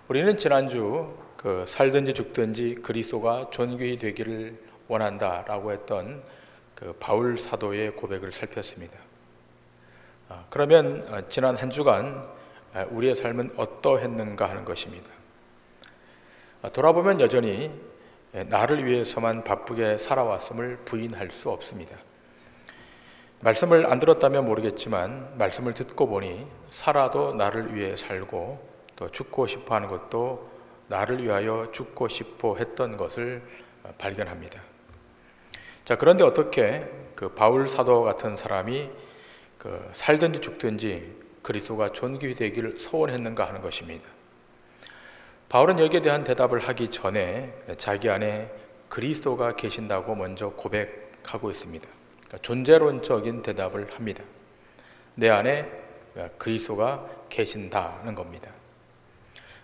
우리는 지난주 살든지 죽든지 그리스도가 존귀히 되기를 원한다라고 했던 바울 사도의 고백을 살폈습니다. 그러면 지난 한 주간 우리의 삶은 어떠했는가 하는 것입니다. 돌아보면 여전히 나를 위해서만 바쁘게 살아왔음을 부인할 수 없습니다. 말씀을 안 들었다면 모르겠지만 말씀을 듣고 보니 살아도 나를 위해 살고 또 죽고 싶어 하는 것도 나를 위하여 죽고 싶어 했던 것을 발견합니다. 자, 그런데 어떻게 바울 사도 같은 사람이 살든지 죽든지 그리스도가 존귀히 되기를 소원했는가 하는 것입니다. 바울은 여기에 대한 대답을 하기 전에 자기 안에 그리스도가 계신다고 먼저 고백하고 있습니다. 그러니까 존재론적인 대답을 합니다. 내 안에 그리스도가 계신다는 겁니다.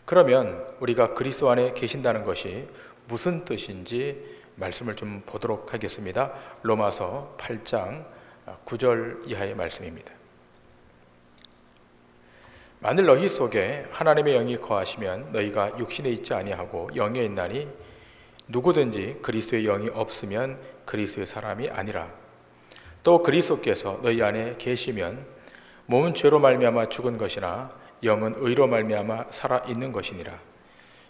그러면 우리가 그리스도 안에 계신다는 것이 무슨 뜻인지 말씀을 좀 보도록 하겠습니다. 로마서 8장 9절 이하의 말씀입니다. 만일 너희 속에 하나님의 영이 거하시면 너희가 육신에 있지 아니하고 영에 있나니 누구든지 그리스도의 영이 없으면 그리스도의 사람이 아니라. 또 그리스도께서 너희 안에 계시면 몸은 죄로 말미암아 죽은 것이나 영은 의로 말미암아 살아 있는 것이니라.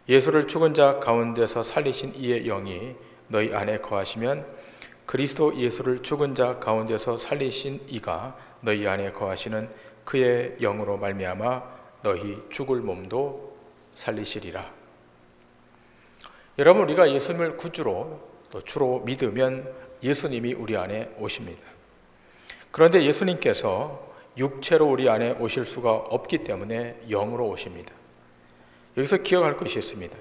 예수를 죽은 자 가운데서 살리신 이의 영이 너희 안에 거하시면 그리스도 예수를 죽은 자 가운데서 살리신 이가 너희 안에 거하시는 그의 영으로 말미암아 너희 죽을 몸도 살리시리라. 여러분, 우리가 예수님을 구주로 또 주로 믿으면 예수님이 우리 안에 오십니다. 그런데 예수님께서 육체로 우리 안에 오실 수가 없기 때문에 영으로 오십니다. 여기서 기억할 것이 있습니다.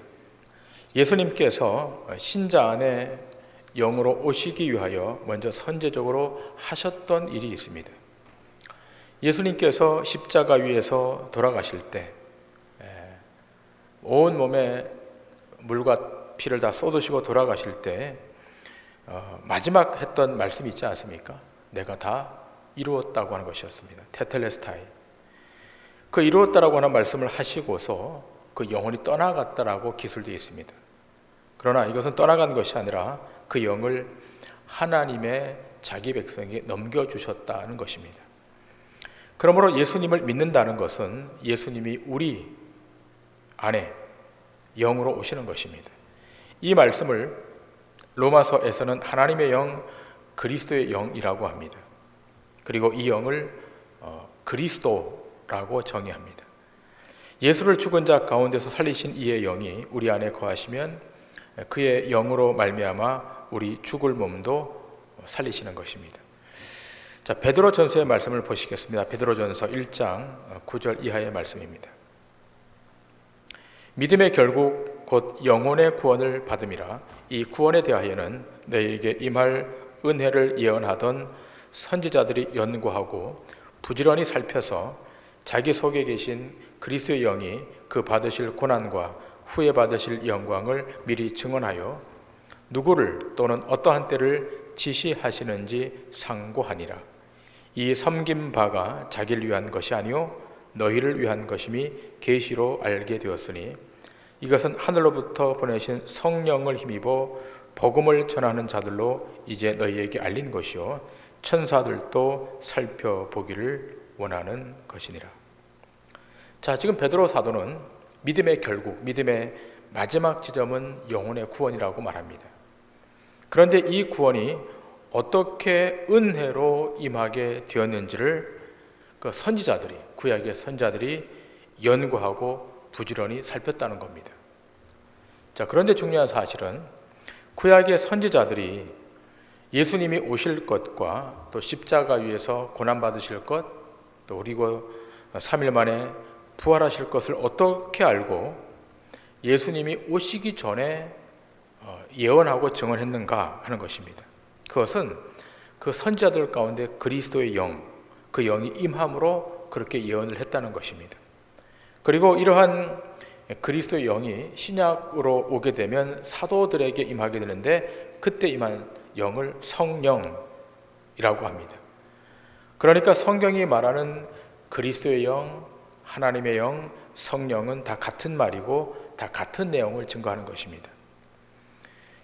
예수님께서 신자 안에 영으로 오시기 위하여 먼저 선제적으로 하셨던 일이 있습니다. 예수님께서 십자가 위에서 돌아가실 때 온 몸에 물과 피를 다 쏟으시고 돌아가실 때 마지막 했던 말씀이 있지 않습니까? 내가 다 이루었다고 하는 것이었습니다. 테텔레스타이. 그 이루었다라고 하는 말씀을 하시고서 그 영혼이 떠나갔다라고 기술되어 있습니다. 그러나 이것은 떠나간 것이 아니라 그 영을 하나님의 자기 백성에게 넘겨주셨다는 것입니다. 그러므로 예수님을 믿는다는 것은 예수님이 우리 안에 영으로 오시는 것입니다. 이 말씀을 로마서에서는 하나님의 영, 그리스도의 영이라고 합니다. 그리고 이 영을 그리스도라고 정의합니다. 예수를 죽은 자 가운데서 살리신 이의 영이 우리 안에 거하시면 그의 영으로 말미암아 우리 죽을 몸도 살리시는 것입니다. 자, 베드로전서의 말씀을 보시겠습니다. 베드로전서 1장 9절 이하의 말씀입니다. 믿음의 결국 곧 영혼의 구원을 받음이라. 이 구원에 대하여는 너희에게 임할 은혜를 예언하던 선지자들이 연구하고 부지런히 살펴서 자기 속에 계신 그리스도의 영이 그 받으실 고난과 후에 받으실 영광을 미리 증언하여 누구를 또는 어떠한 때를 지시하시는지 상고하니라. 이 섬긴 바가 자기를 위한 것이 아니요 너희를 위한 것임이 계시로 알게 되었으니 이것은 하늘로부터 보내신 성령을 힘입어 복음을 전하는 자들로 이제 너희에게 알린 것이요 천사들도 살펴보기를 원하는 것이니라. 자, 지금 베드로 사도는 믿음의 결국, 믿음의 마지막 지점은 영혼의 구원이라고 말합니다. 그런데 이 구원이 어떻게 은혜로 임하게 되었는지를 그 선지자들이, 구약의 선지자들이 연구하고 부지런히 살폈다는 겁니다. 자, 그런데 중요한 사실은 구약의 선지자들이 예수님이 오실 것과 또 십자가 위에서 고난받으실 것, 또 그리고 3일 만에 부활하실 것을 어떻게 알고 예수님이 오시기 전에 예언하고 증언했는가 하는 것입니다. 그것은 그 선지자들 가운데 그리스도의 영, 그 영이 임함으로 그렇게 예언을 했다는 것입니다. 그리고 이러한 그리스도의 영이 신약으로 오게 되면 사도들에게 임하게 되는데 그때 임한 영을 성령이라고 합니다. 그러니까 성경이 말하는 그리스도의 영, 하나님의 영, 성령은 다 같은 말이고 다 같은 내용을 증거하는 것입니다.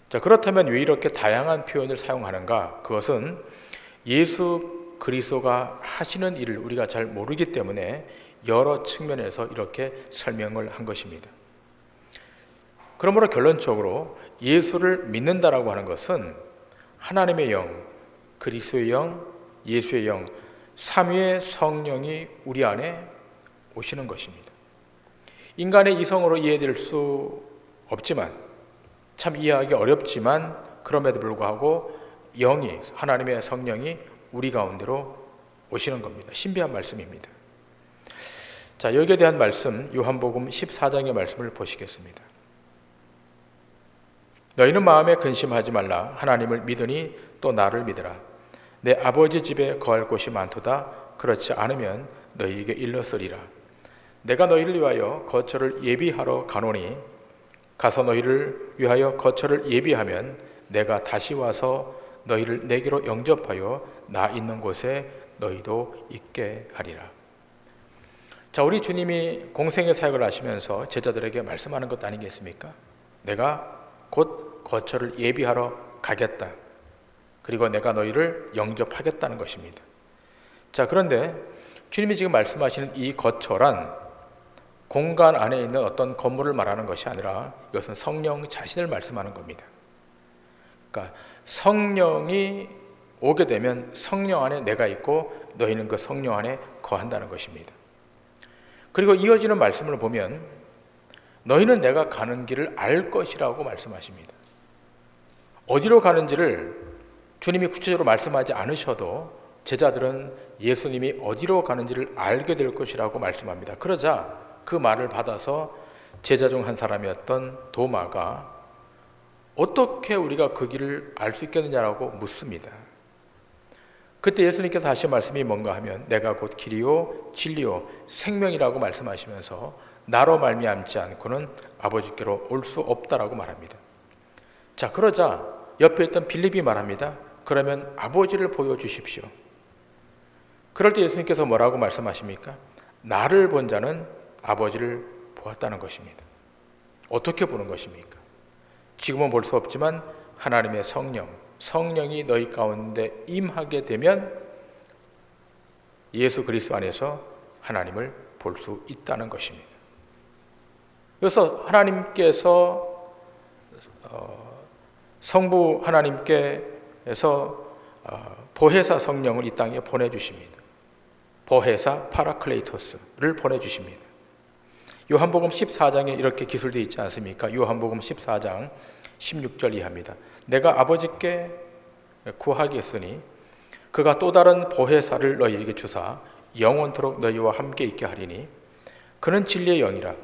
자, 그렇다면 왜 이렇게 다양한 표현을 사용하는가? 그것은 예수 그리스도가 하시는 일을 우리가 잘 모르기 때문에 여러 측면에서 이렇게 설명을 한 것입니다. 그러므로 결론적으로 예수를 믿는다라고 하는 것은 하나님의 영, 그리스도의 영, 예수의 영, 삼위의 성령이 우리 안에 오시는 것입니다. 인간의 이성으로 이해될 수 없지만, 참 이해하기 어렵지만, 그럼에도 불구하고 영이, 하나님의 성령이 우리 가운데로 오시는 겁니다. 신비한 말씀입니다. 자, 여기에 대한 말씀, 요한복음 14장의 말씀을 보시겠습니다. 너희는 마음에 근심하지 말라. 하나님을 믿으니 또 나를 믿으라. 내 아버지 집에 거할 곳이 많도다. 그렇지 않으면 너희에게 일렀으리라. 내가 너희를 위하여 거처를 예비하러 가노니 가서 너희를 위하여 거처를 예비하면 내가 다시 와서 너희를 내게로 영접하여 나 있는 곳에 너희도 있게 하리라. 자, 우리 주님이 공생의 사역을 하시면서 제자들에게 말씀하는 것 아니겠습니까? 내가 곧 거처를 예비하러 가겠다. 그리고 내가 너희를 영접하겠다는 것입니다. 자, 그런데 주님이 지금 말씀하시는 이 거처란 공간 안에 있는 어떤 건물을 말하는 것이 아니라 이것은 성령 자신을 말씀하는 겁니다. 그러니까 성령이 오게 되면 성령 안에 내가 있고 너희는 그 성령 안에 거한다는 것입니다. 그리고 이어지는 말씀을 보면 너희는 내가 가는 길을 알 것이라고 말씀하십니다. 어디로 가는지를 주님이 구체적으로 말씀하지 않으셔도 제자들은 예수님이 어디로 가는지를 알게 될 것이라고 말씀합니다. 그러자 그 말을 받아서 제자 중 한 사람이었던 도마가 어떻게 우리가 그 길을 알 수 있겠느냐라고 묻습니다. 그때 예수님께서 하신 말씀이 뭔가 하면 내가 곧 길이요 진리요 생명이라고 말씀하시면서 나로 말미암지 않고는 아버지께로 올 수 없다라고 말합니다. 자, 그러자 옆에 있던 빌립이 말합니다. 그러면 아버지를 보여주십시오. 그럴 때 예수님께서 뭐라고 말씀하십니까? 나를 본 자는 아버지를 보았다는 것입니다. 어떻게 보는 것입니까? 지금은 볼 수 없지만 하나님의 성령이 너희 가운데 임하게 되면 예수 그리스도 안에서 하나님을 볼 수 있다는 것입니다. 그래서 하나님께서 성부 하나님께서 보혜사 성령을 이 땅에 보내주십니다. 보혜사 파라클레이토스를 보내주십니다. 요한복음 14장에 이렇게 기술되어 있지 않습니까? 요한복음 14장 16절 이하입니다. 내가 아버지께 구하겠으니 그가 또 다른 보혜사를 너희에게 주사 영원토록 너희와 함께 있게 하리니 그는 진리의 영이라.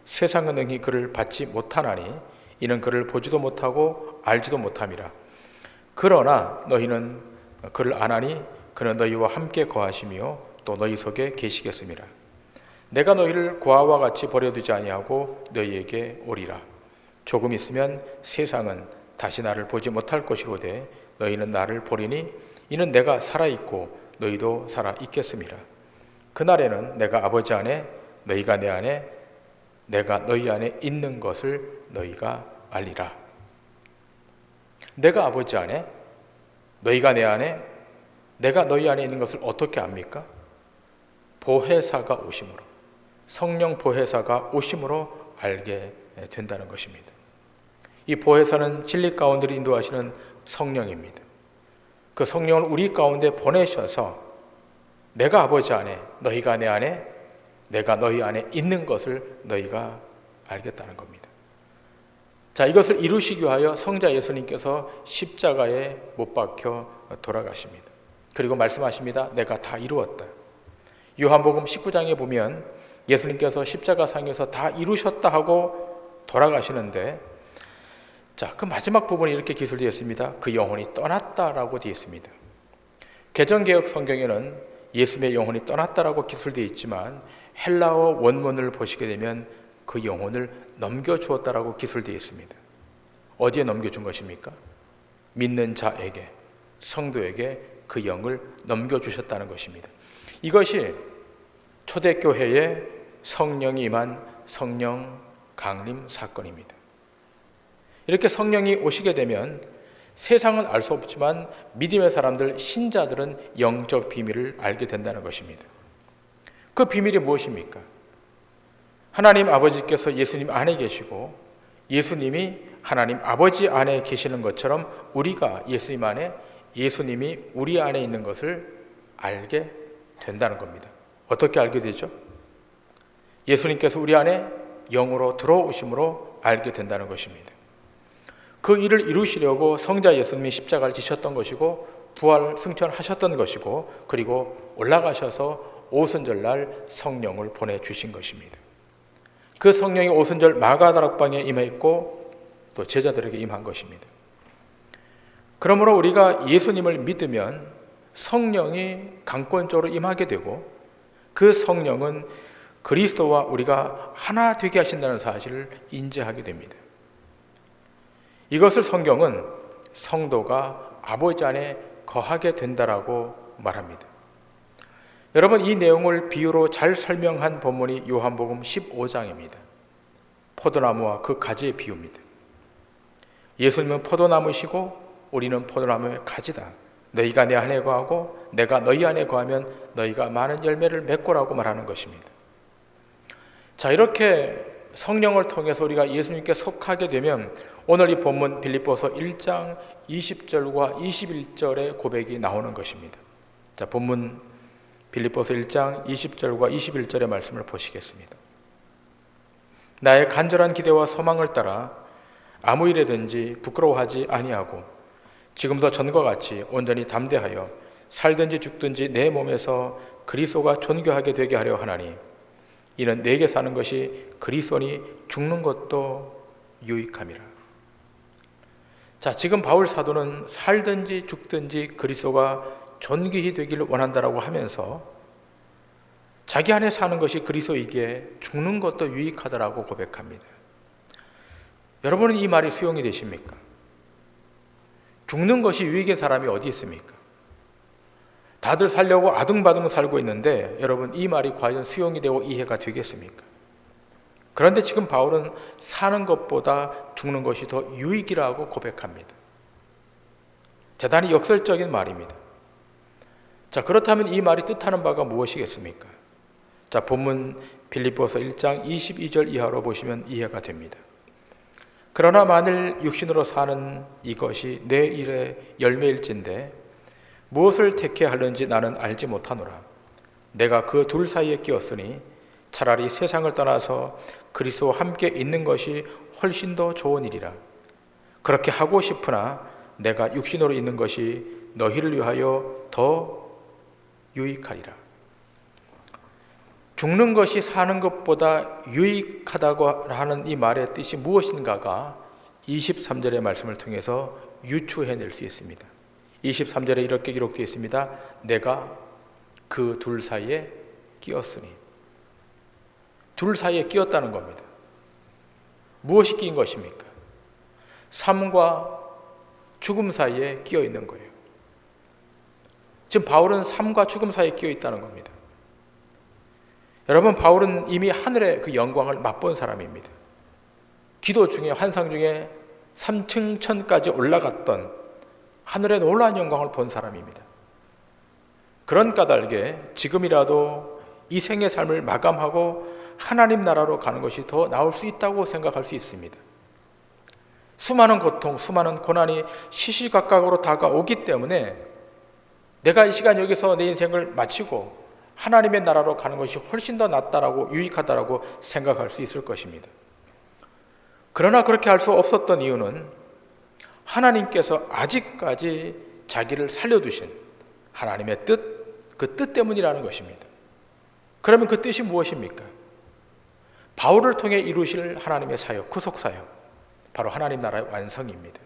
세상은 능히 그를 받지 못하나니 이는 그를 보지도 못하고 알지도 못함이라. 그러나 너희는 그를 아나니 그는 너희와 함께 거하시며 또 너희 속에 계시겠음이라. 내가 너희를 고아와 같이 버려두지 아니하고 너희에게 오리라. 조금 있으면 세상은 다시 나를 보지 못할 것이로되 너희는 나를 보리니 이는 내가 살아있고 너희도 살아있겠음이라. 그날에는 내가 아버지 안에 너희가 내 안에 내가 너희 안에 있는 것을 너희가 알리라. 내가 아버지 안에 너희가 내 안에 내가 너희 안에 있는 것을 어떻게 압니까? 보혜사가 오심으로, 성령 보혜사가 오심으로 알게 된다는 것입니다. 이 보혜사는 진리 가운데로 인도하시는 성령입니다. 그 성령을 우리 가운데 보내셔서 내가 아버지 안에 너희가 내 안에 내가 너희 안에 있는 것을 너희가 알겠다는 겁니다. 자, 이것을 이루시기 위하여 성자 예수님께서 십자가에 못 박혀 돌아가십니다. 그리고 말씀하십니다. 내가 다 이루었다. 요한복음 19장에 보면 예수님께서 십자가상에서 다 이루셨다 하고 돌아가시는데, 자, 그 마지막 부분이 이렇게 기술되어 있습니다. 그 영혼이 떠났다라고 되어 있습니다. 개정개혁 성경에는 예수님의 영혼이 떠났다라고 기술되어 있지만 헬라어 원문을 보시게 되면 그 영혼을 넘겨주었다라고 기술되어 있습니다. 어디에 넘겨준 것입니까? 믿는 자에게, 성도에게 그 영을 넘겨주셨다는 것입니다. 이것이 초대교회의 성령이 임한 성령 강림 사건입니다. 이렇게 성령이 오시게 되면 세상은 알 수 없지만 믿음의 사람들, 신자들은 영적 비밀을 알게 된다는 것입니다. 그 비밀이 무엇입니까? 하나님 아버지께서 예수님 안에 계시고 예수님이 하나님 아버지 안에 계시는 것처럼 우리가 예수님 안에, 예수님이 우리 안에 있는 것을 알게 된다는 겁니다. 어떻게 알게 되죠? 예수님께서 우리 안에 영으로 들어오심으로 알게 된다는 것입니다. 그 일을 이루시려고 성자 예수님이 십자가를 지셨던 것이고 부활 승천하셨던 것이고 그리고 올라가셔서 오순절날 성령을 보내주신 것입니다. 그 성령이 오순절 마가다락방에 임했고 또 제자들에게 임한 것입니다. 그러므로 우리가 예수님을 믿으면 성령이 강권적으로 임하게 되고 그 성령은 그리스도와 우리가 하나 되게 하신다는 사실을 인지하게 됩니다. 이것을 성경은 성도가 아버지 안에 거하게 된다라고 말합니다. 여러분, 이 내용을 비유로 잘 설명한 본문이 요한복음 15장입니다. 포도나무와 그 가지의 비유입니다. 예수님은 포도나무시고 우리는 포도나무의 가지다. 너희가 내 안에 거하고 내가 너희 안에 거하면 너희가 많은 열매를 맺고라고 말하는 것입니다. 자, 이렇게 성령을 통해서 우리가 예수님께 속하게 되면 오늘 이 본문 빌립보서 1장 20절과 21절의 고백이 나오는 것입니다. 자, 본문 빌립보서 1장 20절과 21절의 말씀을 보시겠습니다. 나의 간절한 기대와 소망을 따라 아무 일에든지 부끄러워하지 아니하고 지금도 전과 같이 온전히 담대하여 살든지 죽든지 내 몸에서 그리스도가 존귀하게 되게 하려 하나니 이는 내게 사는 것이 그리스도니 죽는 것도 유익함이라. 자, 지금 바울 사도는 살든지 죽든지 그리스도가 존귀히 되기를 원한다라고 하면서 자기 안에 사는 것이 그리스도이기에 죽는 것도 유익하다라고 고백합니다. 여러분은 이 말이 수용이 되십니까? 죽는 것이 유익인 사람이 어디 있습니까? 다들 살려고 아둥바둥 살고 있는데 여러분, 이 말이 과연 수용이 되고 이해가 되겠습니까? 그런데 지금 바울은 사는 것보다 죽는 것이 더 유익이라고 고백합니다. 대단히 역설적인 말입니다. 자, 그렇다면 이 말이 뜻하는 바가 무엇이겠습니까? 자, 본문 빌립보서 1장 22절 이하로 보시면 이해가 됩니다. 그러나 만일 육신으로 사는 이것이 내 일의 열매일진데 무엇을 택해야 하는지 나는 알지 못하노라. 내가 그 둘 사이에 끼었으니 차라리 세상을 떠나서 그리스도와 함께 있는 것이 훨씬 더 좋은 일이라. 그렇게 하고 싶으나 내가 육신으로 있는 것이 너희를 위하여 더 유익하리라. 죽는 것이 사는 것보다 유익하다고 하는 이 말의 뜻이 무엇인가가 23절의 말씀을 통해서 유추해낼 수 있습니다. 23절에 이렇게 기록되어 있습니다. 내가 그 둘 사이에 끼었으니. 둘 사이에 끼었다는 겁니다. 무엇이 끼인 것입니까? 삶과 죽음 사이에 끼어 있는 거예요. 지금 바울은 삶과 죽음 사이에 끼어 있다는 겁니다. 여러분, 바울은 이미 하늘의 그 영광을 맛본 사람입니다. 기도 중에, 환상 중에 3층 천까지 올라갔던 하늘의 놀라운 영광을 본 사람입니다. 그런 까닭에 지금이라도 이 생의 삶을 마감하고 하나님 나라로 가는 것이 더 나을 수 있다고 생각할 수 있습니다. 수많은 고통, 수많은 고난이 시시각각으로 다가오기 때문에 내가 이 시간 여기서 내 인생을 마치고 하나님의 나라로 가는 것이 훨씬 더 낫다라고, 유익하다라고 생각할 수 있을 것입니다. 그러나 그렇게 할 수 없었던 이유는 하나님께서 아직까지 자기를 살려두신 하나님의 뜻, 그 뜻 때문이라는 것입니다. 그러면 그 뜻이 무엇입니까? 바울을 통해 이루실 하나님의 사역, 구속사역, 바로 하나님 나라의 완성입니다.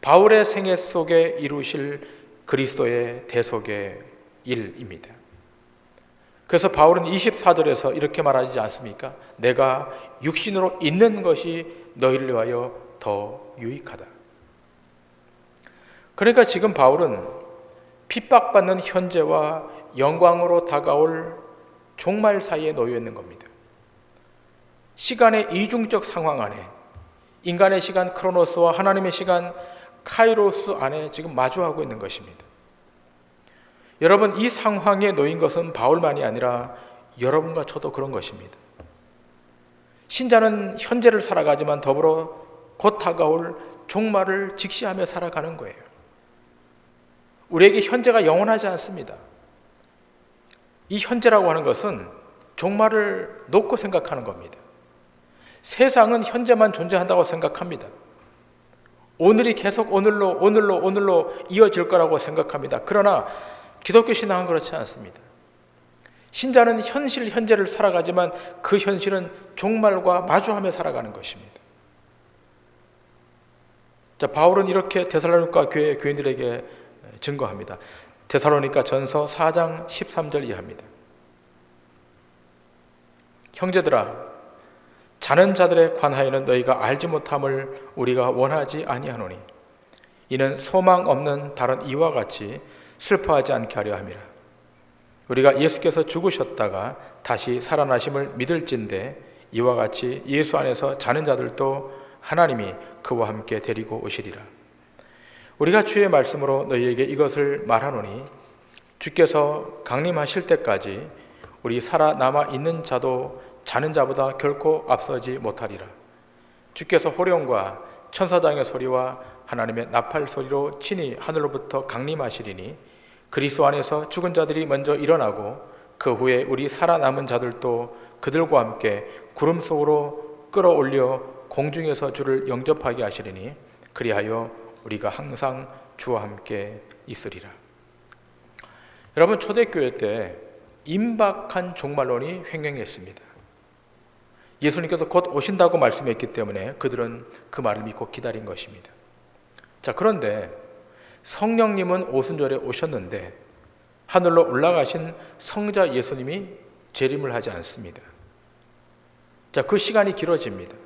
바울의 생애 속에 이루실 그리스도의 대속의 일입니다. 그래서 바울은 24절에서 이렇게 말하지 않습니까? 내가 육신으로 있는 것이 너희를 위하여 더 유익하다. 그러니까 지금 바울은 핍박받는 현재와 영광으로 다가올 종말 사이에 놓여 있는 겁니다. 시간의 이중적 상황 안에, 인간의 시간 크로노스와 하나님의 시간 카이로스 안에 지금 마주하고 있는 것입니다. 여러분, 이 상황에 놓인 것은 바울만이 아니라 여러분과 저도 그런 것입니다. 신자는 현재를 살아가지만 더불어 곧 다가올 종말을 직시하며 살아가는 거예요. 우리에게 현재가 영원하지 않습니다. 이 현재라고 하는 것은 종말을 놓고 생각하는 겁니다. 세상은 현재만 존재한다고 생각합니다. 오늘이 계속 오늘로 이어질 거라고 생각합니다. 그러나 기독교 신앙은 그렇지 않습니다. 신자는 현재를 살아가지만 그 현실은 종말과 마주하며 살아가는 것입니다. 자, 바울은 이렇게 데살로니가 교회 교인들에게 증거합니다. 데살로니가 전서 4장 13절 이하입니다. 형제들아, 자는 자들에 관하여는 너희가 알지 못함을 우리가 원하지 아니하노니 이는 소망 없는 다른 이와 같이 슬퍼하지 않게 하려 함이라. 우리가 예수께서 죽으셨다가 다시 살아나심을 믿을진대 이와 같이 예수 안에서 자는 자들도 하나님이 그와 함께 데리고 오시리라. 우리가 주의 말씀으로 너희에게 이것을 말하노니 주께서 강림하실 때까지 우리 살아남아 있는 자도 자는 자보다 결코 앞서지 못하리라. 주께서 호령과 천사장의 소리와 하나님의 나팔 소리로 친히 하늘로부터 강림하시리니 그리스도 안에서 죽은 자들이 먼저 일어나고 그 후에 우리 살아남은 자들도 그들과 함께 구름 속으로 끌어올려 공중에서 주를 영접하게 하시리니 그리하여 우리가 항상 주와 함께 있으리라. 여러분, 초대교회 때 임박한 종말론이 횡행했습니다. 예수님께서 곧 오신다고 말씀했기 때문에 그들은 그 말을 믿고 기다린 것입니다. 자, 그런데 성령님은 오순절에 오셨는데 하늘로 올라가신 성자 예수님이 재림을 하지 않습니다. 자, 그 시간이 길어집니다.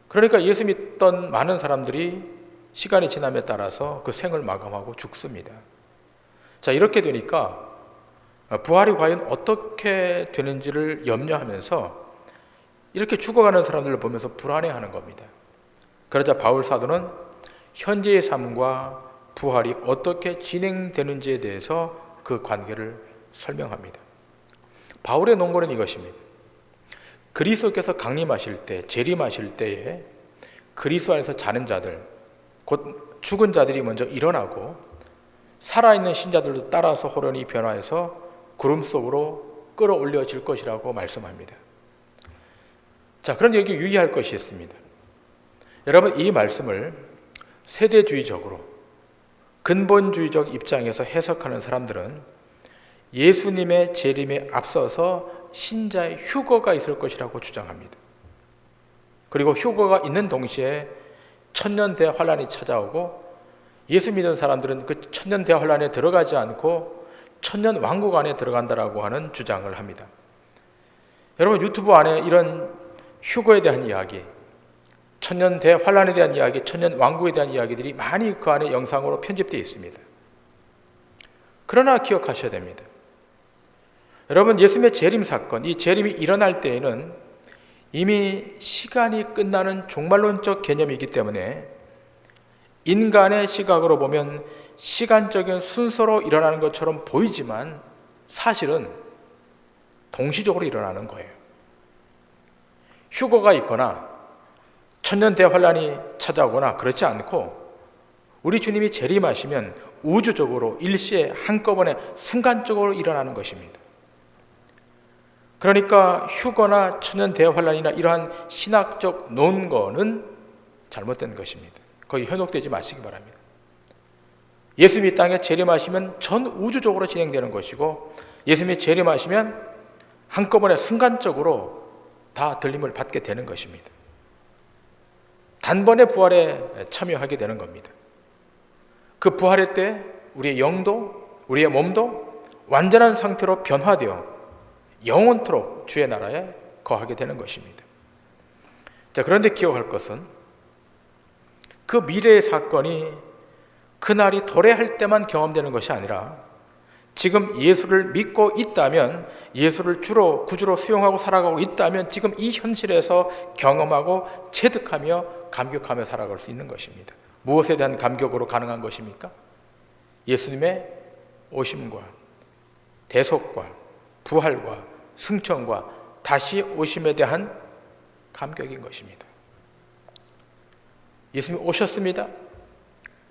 그러니까 예수 믿던 많은 사람들이 시간이 지남에 따라서 그 생을 마감하고 죽습니다. 자, 이렇게 되니까 부활이 과연 어떻게 되는지를 염려하면서 이렇게 죽어가는 사람들을 보면서 불안해하는 겁니다. 그러자 바울 사도는 현재의 삶과 부활이 어떻게 진행되는지에 대해서 그 관계를 설명합니다. 바울의 논거는 이것입니다. 그리스도께서 강림하실 때, 재림하실 때에 그리스도 안에서 자는 자들, 곧 죽은 자들이 먼저 일어나고 살아있는 신자들도 따라서 호련히 변화해서 구름 속으로 끌어올려질 것이라고 말씀합니다. 자, 그런데 여기 유의할 것이 있습니다. 여러분, 이 말씀을 세대주의적으로 근본주의적 입장에서 해석하는 사람들은 예수님의 재림에 앞서서 신자의 휴거가 있을 것이라고 주장합니다. 그리고 휴거가 있는 동시에 천년대환란이 찾아오고 예수 믿는 사람들은 그 천년대환란에 들어가지 않고 천년왕국 안에 들어간다라고 하는 주장을 합니다. 여러분, 유튜브 안에 이런 휴거에 대한 이야기, 천년대환란에 대한 이야기, 천년왕국에 대한 이야기들이 많이 그 안에 영상으로 편집되어 있습니다. 그러나 기억하셔야 됩니다. 여러분, 예수님의 재림 사건, 이 재림이 일어날 때에는 이미 시간이 끝나는 종말론적 개념이기 때문에 인간의 시각으로 보면 시간적인 순서로 일어나는 것처럼 보이지만 사실은 동시적으로 일어나는 거예요. 휴거가 있거나 천년대환란이 찾아오거나 그렇지 않고 우리 주님이 재림하시면 우주적으로 일시에 한꺼번에 순간적으로 일어나는 것입니다. 그러니까 휴거나 천년대환란이나 이러한 신학적 논거는 잘못된 것입니다. 거기 현혹되지 마시기 바랍니다. 예수님이 땅에 재림하시면 전 우주적으로 진행되는 것이고 예수님이 재림하시면 한꺼번에 순간적으로 다 들림을 받게 되는 것입니다. 단번에 부활에 참여하게 되는 겁니다. 그 부활의 때 우리의 영도 우리의 몸도 완전한 상태로 변화되어 영원토록 주의 나라에 거하게 되는 것입니다. 자, 그런데 기억할 것은 그 미래의 사건이 그날이 도래할 때만 경험되는 것이 아니라 지금 예수를 믿고 있다면, 예수를 주로 구주로 수용하고 살아가고 있다면 지금 이 현실에서 경험하고 체득하며 감격하며 살아갈 수 있는 것입니다. 무엇에 대한 감격으로 가능한 것입니까? 예수님의 오심과 대속과 부활과 승천과 다시 오심에 대한 감격인 것입니다. 예수님이 오셨습니다.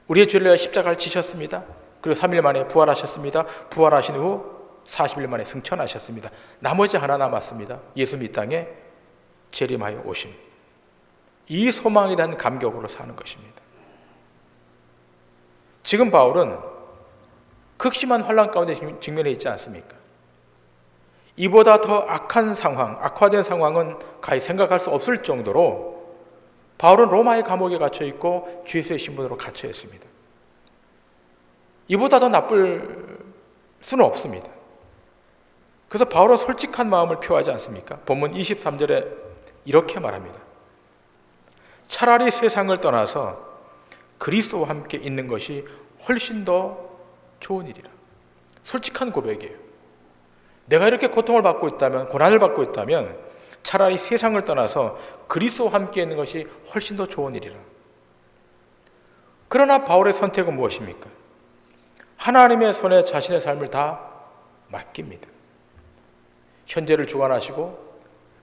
우리의 죄를 위하여 십자가를 지셨습니다. 그리고 3일 만에 부활하셨습니다. 부활하신 후 40일 만에 승천하셨습니다. 나머지 하나 남았습니다. 예수님 이 땅에 재림하여 오심. 이 소망에 대한 감격으로 사는 것입니다. 지금 바울은 극심한 환난 가운데 직면해 있지 않습니까? 이보다 더 악한 상황, 악화된 상황은 가히 생각할 수 없을 정도로 바울은 로마의 감옥에 갇혀 있고 죄수의 신분으로 갇혀 있습니다. 이보다 더 나쁠 수는 없습니다. 그래서 바울은 솔직한 마음을 표하지 않습니까? 본문 23절에 이렇게 말합니다. 차라리 세상을 떠나서 그리스도와 함께 있는 것이 훨씬 더 좋은 일이라. 솔직한 고백이에요. 내가 이렇게 고통을 받고 있다면, 고난을 받고 있다면 차라리 세상을 떠나서 그리스도와 함께 있는 것이 훨씬 더 좋은 일이라. 그러나 바울의 선택은 무엇입니까? 하나님의 손에 자신의 삶을 다 맡깁니다. 현재를 주관하시고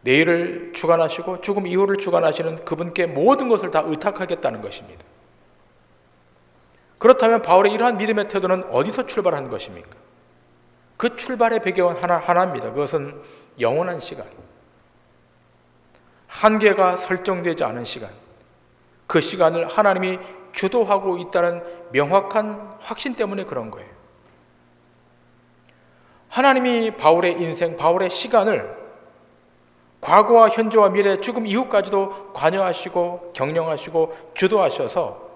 내일을 주관하시고 죽음 이후를 주관하시는 그분께 모든 것을 다 의탁하겠다는 것입니다. 그렇다면 바울의 이러한 믿음의 태도는 어디서 출발한 것입니까? 그 출발의 배경은 하나입니다. 그것은 영원한 시간, 한계가 설정되지 않은 시간, 그 시간을 하나님이 주도하고 있다는 명확한 확신 때문에 그런 거예요. 하나님이 바울의 인생, 바울의 시간을 과거와 현재와 미래, 죽음 이후까지도 관여하시고 경영하시고 주도하셔서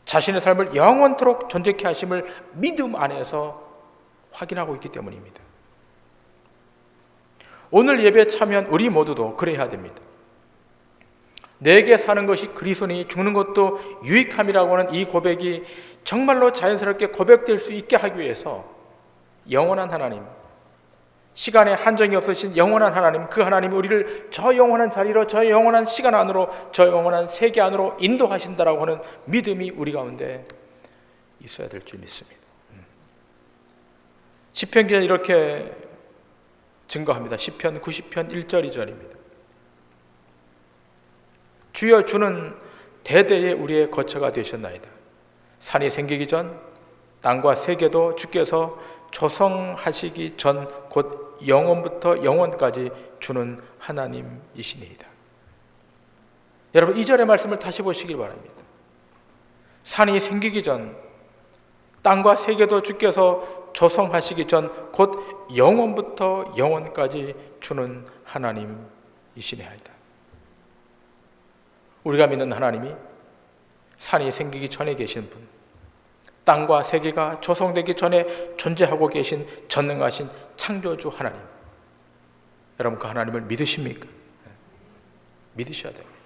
자신의 삶을 영원토록 존재케 하심을 믿음 안에서 확인하고 있기 때문입니다. 오늘 예배에 참여한 우리 모두도 그래야 됩니다. 내게 사는 것이 그리스도니 죽는 것도 유익함이라고 하는 이 고백이 정말로 자연스럽게 고백될 수 있게 하기 위해서 영원한 하나님, 시간에 한정이 없으신 영원한 하나님, 그 하나님이 우리를 저 영원한 자리로, 저 영원한 시간 안으로, 저 영원한 세계 안으로 인도하신다라고 하는 믿음이 우리 가운데 있어야 될 줄 믿습니다. 시편 기자는 이렇게 증거합니다. 시편 90편 1절 2절입니다. 주여, 주는 대대에 우리의 거처가 되셨나이다. 산이 생기기 전 땅과 세계도 주께서 조성하시기 전 곧 영원부터 영원까지 주는 하나님이시니이다. 여러분, 2절의 말씀을 다시 보시길 바랍니다. 산이 생기기 전 땅과 세계도 주께서 조성하시기 전 곧 영원부터 영원까지 주는 하나님이시니이다. 우리가 믿는 하나님이 산이 생기기 전에 계신 분, 땅과 세계가 조성되기 전에 존재하고 계신 전능하신 창조주 하나님, 여러분 그 하나님을 믿으십니까? 믿으셔야 됩니다.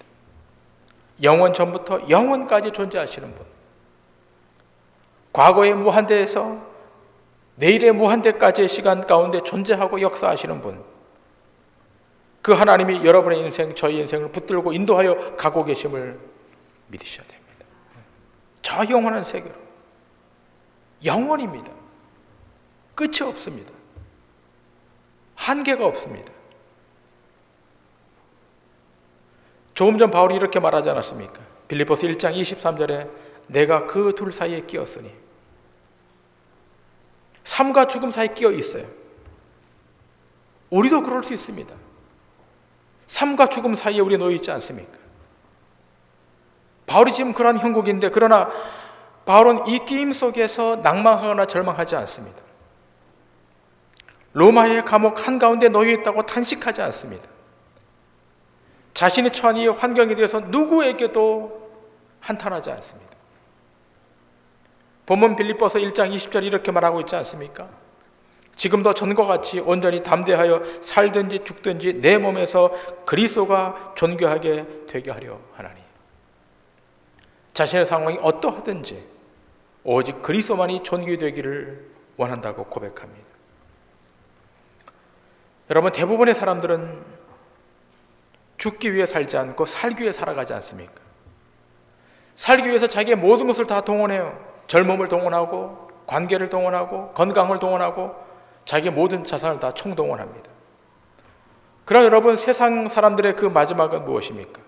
영원 전부터 영원까지 존재하시는 분, 과거의 무한대에서 내일의 무한대까지의 시간 가운데 존재하고 역사하시는 분, 그 하나님이 여러분의 인생, 저희 인생을 붙들고 인도하여 가고 계심을 믿으셔야 됩니다. 저 영원한 세계로, 영원입니다. 끝이 없습니다. 한계가 없습니다. 조금 전 바울이 이렇게 말하지 않았습니까? 빌립보서 1장 23절에 내가 그 둘 사이에 끼었으니, 삶과 죽음 사이에 끼어 있어요. 우리도 그럴 수 있습니다. 삶과 죽음 사이에 우리 놓여 있지 않습니까? 바울이 지금 그러한 형국인데, 그러나 바울은 이 끼임 속에서 낭망하거나 절망하지 않습니다. 로마의 감옥 한가운데 놓여 있다고 탄식하지 않습니다. 자신이 처한 이 환경에 대해서 누구에게도 한탄하지 않습니다. 본문 빌립보서 1장 20절 이렇게 말하고 있지 않습니까? 지금도 전과 같이 온전히 담대하여 살든지 죽든지 내 몸에서 그리스도가 존귀하게 되게 하려 하나니. 자신의 상황이 어떠하든지 오직 그리스도만이 존귀되기를 원한다고 고백합니다. 여러분, 대부분의 사람들은 죽기 위해 살지 않고 살기 위해 살아가지 않습니까? 살기 위해서 자기의 모든 것을 다 동원해요. 젊음을 동원하고, 관계를 동원하고, 건강을 동원하고, 자기의 모든 자산을 다 총동원합니다. 그럼 여러분, 세상 사람들의 그 마지막은 무엇입니까?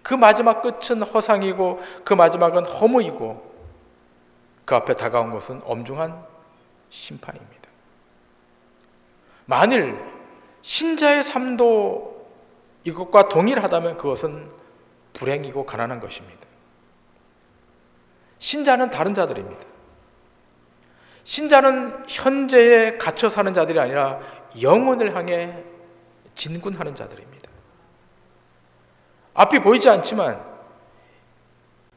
그 마지막 끝은 허상이고, 그 마지막은 허무이고, 그 앞에 다가온 것은 엄중한 심판입니다. 만일 신자의 삶도 이것과 동일하다면 그것은 불행이고 가난한 것입니다. 신자는 다른 자들입니다. 신자는 현재에 갇혀 사는 자들이 아니라 영혼을 향해 진군하는 자들입니다. 앞이 보이지 않지만,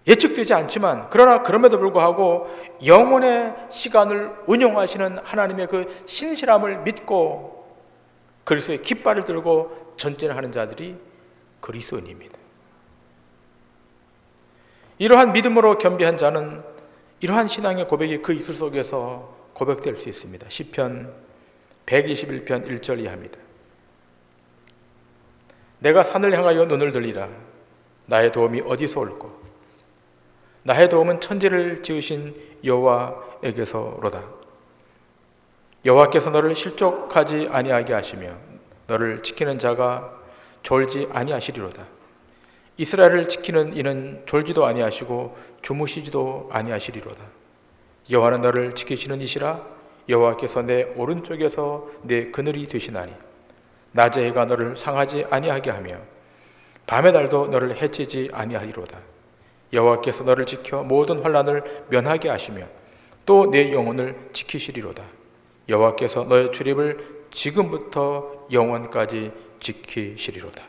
예측되지 않지만, 그러나 그럼에도 불구하고 영혼의 시간을 운용하시는 하나님의 그 신실함을 믿고 그리스도의 깃발을 들고 전진하는 자들이 그리스도인입니다. 이러한 믿음으로 겸비한 자는 이러한 신앙의 고백이 그 이슬 속에서 고백될 수 있습니다. 시편 121편 1절 이하입니다. 내가 산을 향하여 눈을 들리라. 나의 도움이 어디서 올꼬? 나의 도움은 천지를 지으신 여호와에게서로다. 여호와께서 너를 실족하지 아니하게 하시며 너를 지키는 자가 졸지 아니하시리로다. 이스라엘을 지키는 이는 졸지도 아니하시고 주무시지도 아니하시리로다. 여호와는 너를 지키시는 이시라. 여호와께서 내 오른쪽에서 내 그늘이 되시나니 낮의 해가 너를 상하지 아니하게 하며 밤의 달도 너를 해치지 아니하리로다. 여호와께서 너를 지켜 모든 환난을 면하게 하시며 또 내 영혼을 지키시리로다. 여호와께서 너의 출입을 지금부터 영원까지 지키시리로다.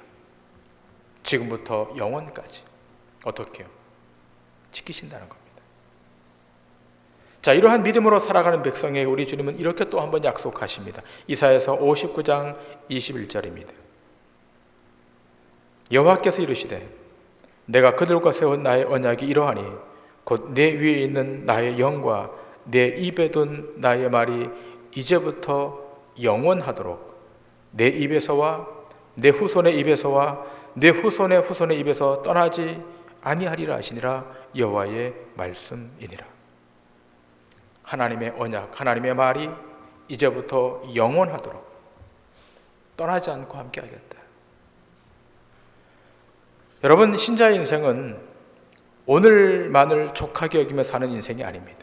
지금부터 영원까지 어떻게요? 지키신다는 겁니다. 자, 이러한 믿음으로 살아가는 백성에게 우리 주님은 이렇게 또 한번 약속하십니다. 이사야서 59장 21절입니다. 여호와께서 이르시되 내가 그들과 세운 나의 언약이 이러하니 곧 내 위에 있는 나의 영과 내 입에 둔 나의 말이 이제부터 영원하도록 내 입에서와 내 후손의 입에서와 내 후손의 후손의 입에서 떠나지 아니하리라 하시니라. 여호와의 말씀이니라. 하나님의 언약, 하나님의 말이 이제부터 영원하도록 떠나지 않고 함께하겠다. 여러분, 신자의 인생은 오늘만을 족하게 여기며 사는 인생이 아닙니다.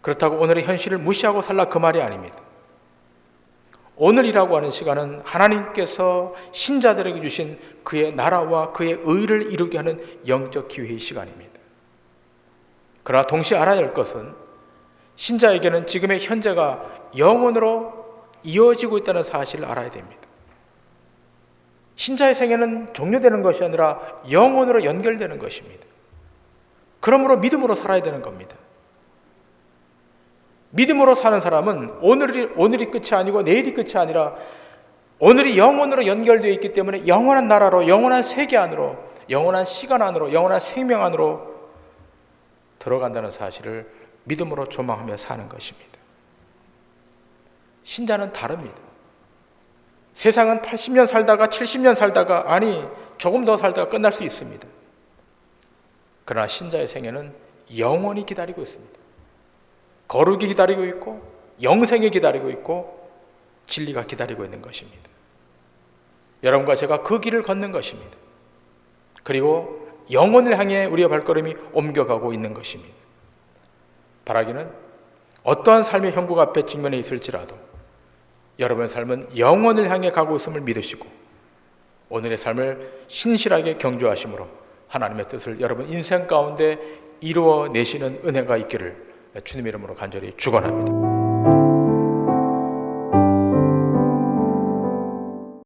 그렇다고 오늘의 현실을 무시하고 살라 그 말이 아닙니다. 오늘이라고 하는 시간은 하나님께서 신자들에게 주신 그의 나라와 그의 의를 이루게 하는 영적 기회의 시간입니다. 그러나 동시에 알아야 할 것은 신자에게는 지금의 현재가 영원으로 이어지고 있다는 사실을 알아야 됩니다. 신자의 생애는 종료되는 것이 아니라 영원으로 연결되는 것입니다. 그러므로 믿음으로 살아야 되는 겁니다. 믿음으로 사는 사람은 오늘이 끝이 아니고 내일이 끝이 아니라 오늘이 영원으로 연결되어 있기 때문에 영원한 나라로, 영원한 세계 안으로, 영원한 시간 안으로, 영원한 생명 안으로 들어간다는 사실을 믿음으로 조망하며 사는 것입니다. 신자는 다릅니다. 세상은 80년 살다가 70년 살다가 아니 조금 더 살다가 끝날 수 있습니다. 그러나 신자의 생애는 영원히 기다리고 있습니다. 거룩이 기다리고 있고 영생이 기다리고 있고 진리가 기다리고 있는 것입니다. 여러분과 제가 그 길을 걷는 것입니다. 그리고 영혼을 향해 우리의 발걸음이 옮겨가고 있는 것입니다. 바라기는 어떠한 삶의 형국 앞에 직면해 있을지라도 여러분의 삶은 영혼을 향해 가고 있음을 믿으시고 오늘의 삶을 신실하게 경주하심으로 하나님의 뜻을 여러분 인생 가운데 이루어내시는 은혜가 있기를 주님의 이름으로 간절히 축원합니다.